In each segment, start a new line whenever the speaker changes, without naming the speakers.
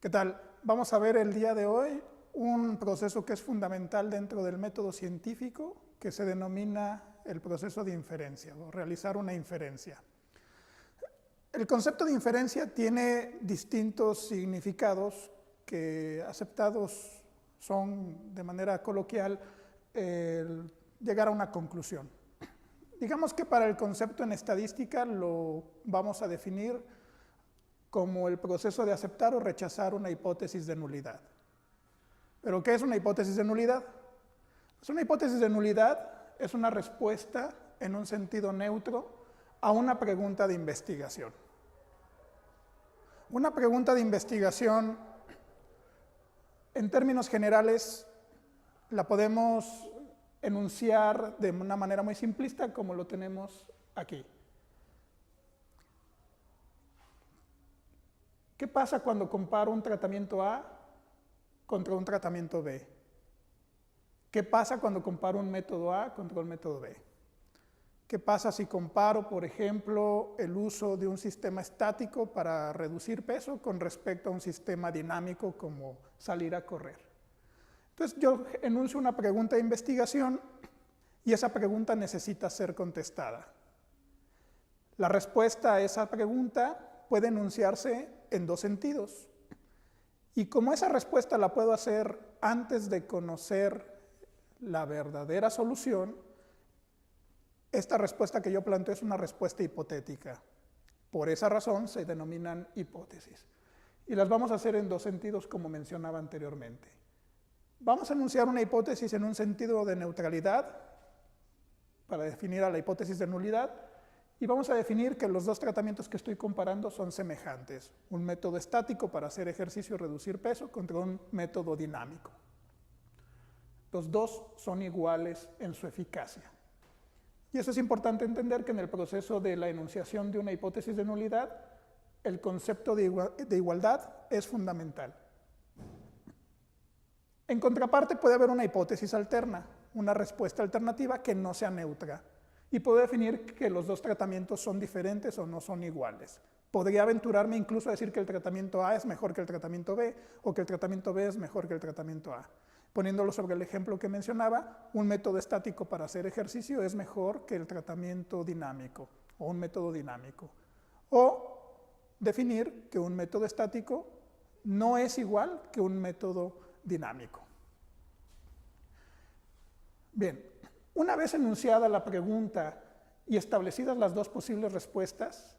¿Qué tal? Vamos a ver el día de hoy un proceso que es fundamental dentro del método científico que se denomina el proceso de inferencia o realizar una inferencia. El concepto de inferencia tiene distintos significados que aceptados son de manera coloquial llegar a una conclusión. Digamos que para el concepto en estadística lo vamos a definir como el proceso de aceptar o rechazar una hipótesis de nulidad. ¿Pero qué es una hipótesis de nulidad? Pues una hipótesis de nulidad es una respuesta en un sentido neutro a una pregunta de investigación. Una pregunta de investigación, en términos generales, la podemos enunciar de una manera muy simplista como lo tenemos aquí. ¿Qué pasa cuando comparo un tratamiento A contra un tratamiento B? ¿Qué pasa cuando comparo un método A contra un método B? ¿Qué pasa si comparo, por ejemplo, el uso de un sistema estático para reducir peso con respecto a un sistema dinámico como salir a correr? Entonces yo enuncio una pregunta de investigación y esa pregunta necesita ser contestada. La respuesta a esa pregunta puede enunciarse en dos sentidos. Y como esa respuesta la puedo hacer antes de conocer la verdadera solución, esta respuesta que yo planteo es una respuesta hipotética. Por esa razón se denominan hipótesis. Y las vamos a hacer en dos sentidos, como mencionaba anteriormente. Vamos a enunciar una hipótesis en un sentido de neutralidad, para definir a la hipótesis de nulidad, y vamos a definir que los dos tratamientos que estoy comparando son semejantes. Un método estático para hacer ejercicio y reducir peso contra un método dinámico. Los dos son iguales en su eficacia. Y eso es importante entender que en el proceso de la enunciación de una hipótesis de nulidad, el concepto de igualdad es fundamental. En contraparte puede haber una hipótesis alterna, una respuesta alternativa que no sea neutra. Y puedo definir que los dos tratamientos son diferentes o no son iguales. Podría aventurarme incluso a decir que el tratamiento A es mejor que el tratamiento B o que el tratamiento B es mejor que el tratamiento A. Poniéndolo sobre el ejemplo que mencionaba, un método estático para hacer ejercicio es mejor que el tratamiento dinámico o un método dinámico. O definir que un método estático no es igual que un método dinámico. Bien. Una vez enunciada la pregunta y establecidas las dos posibles respuestas,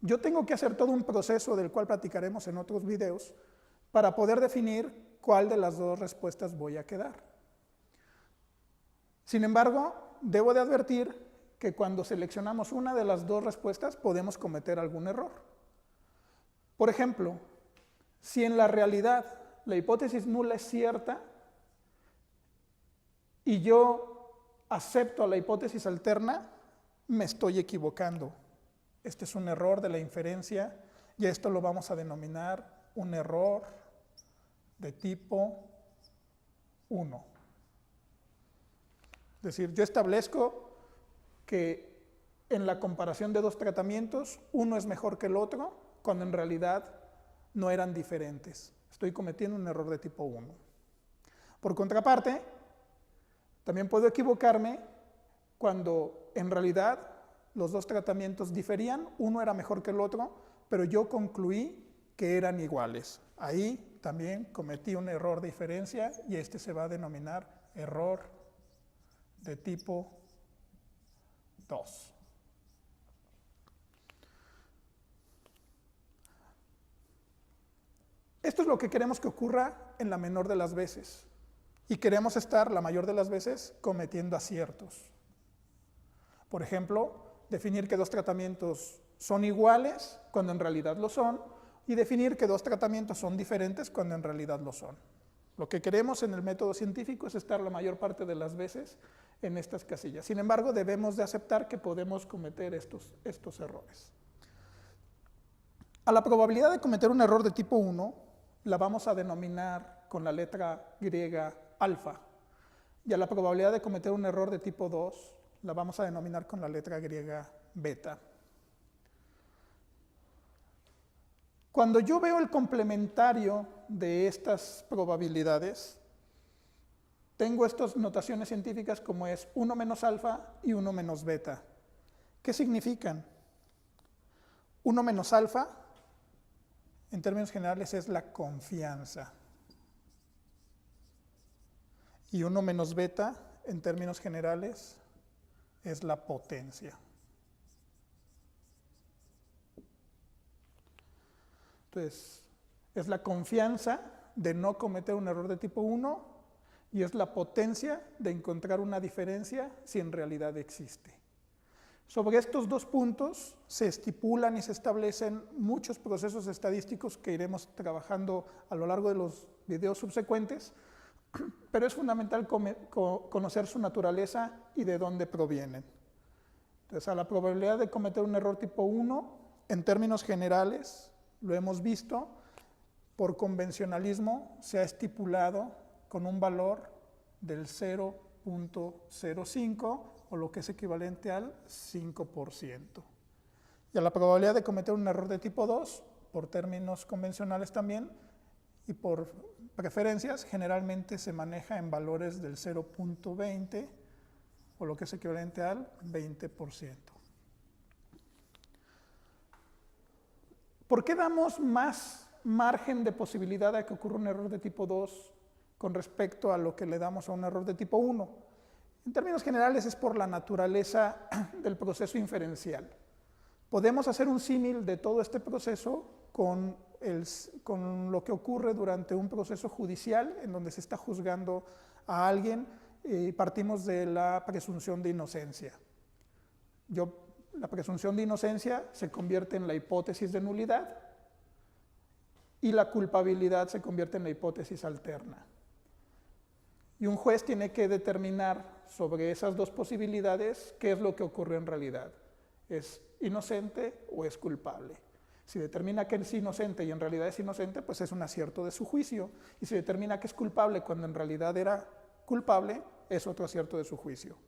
yo tengo que hacer todo un proceso del cual platicaremos en otros videos para poder definir cuál de las dos respuestas voy a quedar. Sin embargo, debo de advertir que cuando seleccionamos una de las dos respuestas podemos cometer algún error. Por ejemplo, si en la realidad la hipótesis nula es cierta, y yo acepto a la hipótesis alterna, me estoy equivocando. Este es un error de la inferencia y esto lo vamos a denominar un error de tipo 1. Es decir, yo establezco que en la comparación de dos tratamientos, uno es mejor que el otro, cuando en realidad no eran diferentes. Estoy cometiendo un error de tipo 1. Por contraparte, también puedo equivocarme cuando en realidad los dos tratamientos diferían, uno era mejor que el otro, pero yo concluí que eran iguales. Ahí también cometí un error de inferencia y este se va a denominar error de tipo 2. Esto es lo que queremos que ocurra en la menor de las veces. Y queremos estar la mayor de las veces cometiendo aciertos. Por ejemplo, definir que dos tratamientos son iguales cuando en realidad lo son y definir que dos tratamientos son diferentes cuando en realidad lo son. Lo que queremos en el método científico es estar la mayor parte de las veces en estas casillas. Sin embargo, debemos de aceptar que podemos cometer estos errores. A la probabilidad de cometer un error de tipo 1 la vamos a denominar con la letra griega alfa, y a la probabilidad de cometer un error de tipo 2 la vamos a denominar con la letra griega beta. Cuando yo veo el complementario de estas probabilidades, tengo estas notaciones científicas como es 1 menos alfa y 1 menos beta. ¿Qué significan? 1 menos alfa, en términos generales, es la confianza. Y 1 menos beta, en términos generales, es la potencia. Entonces, es la confianza de no cometer un error de tipo 1 y es la potencia de encontrar una diferencia si en realidad existe. Sobre estos dos puntos se estipulan y se establecen muchos procesos estadísticos que iremos trabajando a lo largo de los videos subsecuentes, pero es fundamental conocer su naturaleza y de dónde provienen. Entonces, a la probabilidad de cometer un error tipo 1, en términos generales, lo hemos visto, por convencionalismo se ha estipulado con un valor del 0.05 o lo que es equivalente al 5%. Y a la probabilidad de cometer un error de tipo 2, por términos convencionales también, y por preferencias, generalmente se maneja en valores del 0.20 o lo que es equivalente al 20%. ¿Por qué damos más margen de posibilidad de que ocurra un error de tipo 2 con respecto a lo que le damos a un error de tipo 1? En términos generales es por la naturaleza del proceso inferencial. Podemos hacer un símil de todo este proceso con lo que ocurre durante un proceso judicial en donde se está juzgando a alguien y partimos de la presunción de inocencia. La presunción de inocencia se convierte en la hipótesis de nulidad y la culpabilidad se convierte en la hipótesis alterna. Y un juez tiene que determinar sobre esas dos posibilidades qué es lo que ocurrió en realidad. ¿Es inocente o es culpable? Si determina que es inocente y en realidad es inocente, pues es un acierto de su juicio. Y si determina que es culpable cuando en realidad era culpable, es otro acierto de su juicio.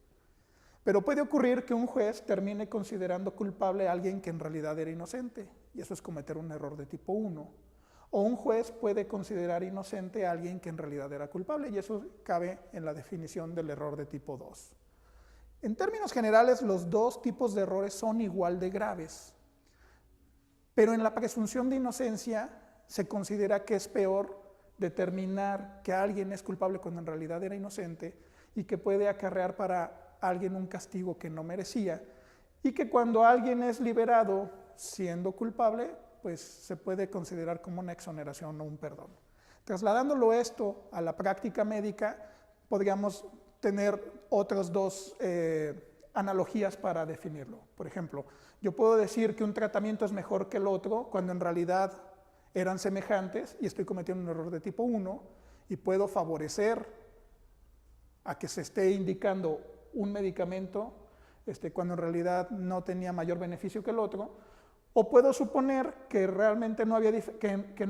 Pero puede ocurrir que un juez termine considerando culpable a alguien que en realidad era inocente, y eso es cometer un error de tipo 1. O un juez puede considerar inocente a alguien que en realidad era culpable, y eso cabe en la definición del error de tipo 2. En términos generales, los dos tipos de errores son igual de graves, pero en la presunción de inocencia se considera que es peor determinar que alguien es culpable cuando en realidad era inocente y que puede acarrear para alguien un castigo que no merecía, y que cuando alguien es liberado siendo culpable, pues se puede considerar como una exoneración o un perdón. Trasladándolo esto a la práctica médica, podríamos tener otras dos analogías para definirlo. Por ejemplo, yo puedo decir que un tratamiento es mejor que el otro cuando en realidad eran semejantes y estoy cometiendo un error de tipo 1, y puedo favorecer a que se esté indicando un medicamento cuando en realidad no tenía mayor beneficio que el otro, o puedo suponer que realmente no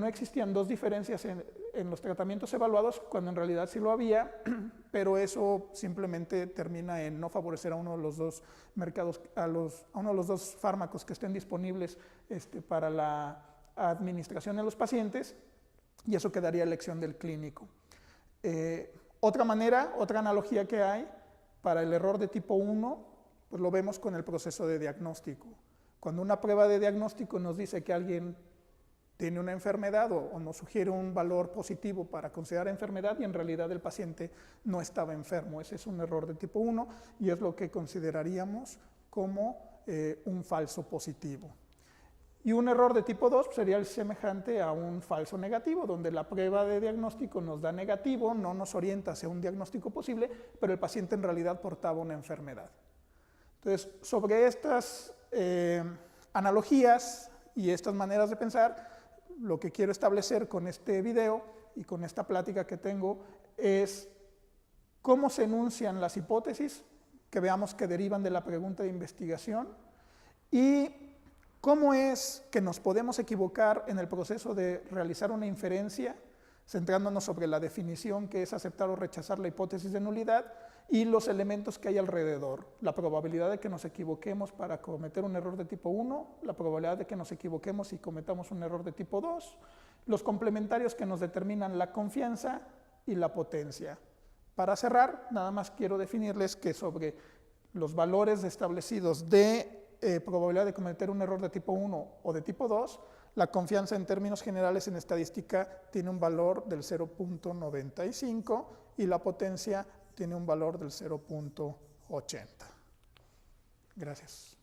existían dos diferencias en los tratamientos evaluados cuando en realidad sí lo había, pero eso simplemente termina en no favorecer a uno de los dos mercados, a uno de los dos fármacos que estén disponibles para la administración en los pacientes, y eso quedaría a elección del clínico. Otra analogía que hay para el error de tipo 1, pues lo vemos con el proceso de diagnóstico. Cuando una prueba de diagnóstico nos dice que alguien tiene una enfermedad o nos sugiere un valor positivo para considerar enfermedad y en realidad el paciente no estaba enfermo, ese es un error de tipo 1 y es lo que consideraríamos como un falso positivo. Y un error de tipo 2 sería el semejante a un falso negativo, donde la prueba de diagnóstico nos da negativo, no nos orienta hacia un diagnóstico posible, pero el paciente en realidad portaba una enfermedad. Entonces, sobre estas analogías y estas maneras de pensar, lo que quiero establecer con este video y con esta plática que tengo es cómo se enuncian las hipótesis que veamos que derivan de la pregunta de investigación y cómo es que nos podemos equivocar en el proceso de realizar una inferencia, centrándonos sobre la definición que es aceptar o rechazar la hipótesis de nulidad, y los elementos que hay alrededor. La probabilidad de que nos equivoquemos para cometer un error de tipo 1, la probabilidad de que nos equivoquemos y cometamos un error de tipo 2, los complementarios que nos determinan la confianza y la potencia. Para cerrar, nada más quiero definirles que sobre los valores establecidos de probabilidad de cometer un error de tipo 1 o de tipo 2, la confianza en términos generales en estadística tiene un valor del 0.95 y la potencia tiene un valor del 0.80. Gracias.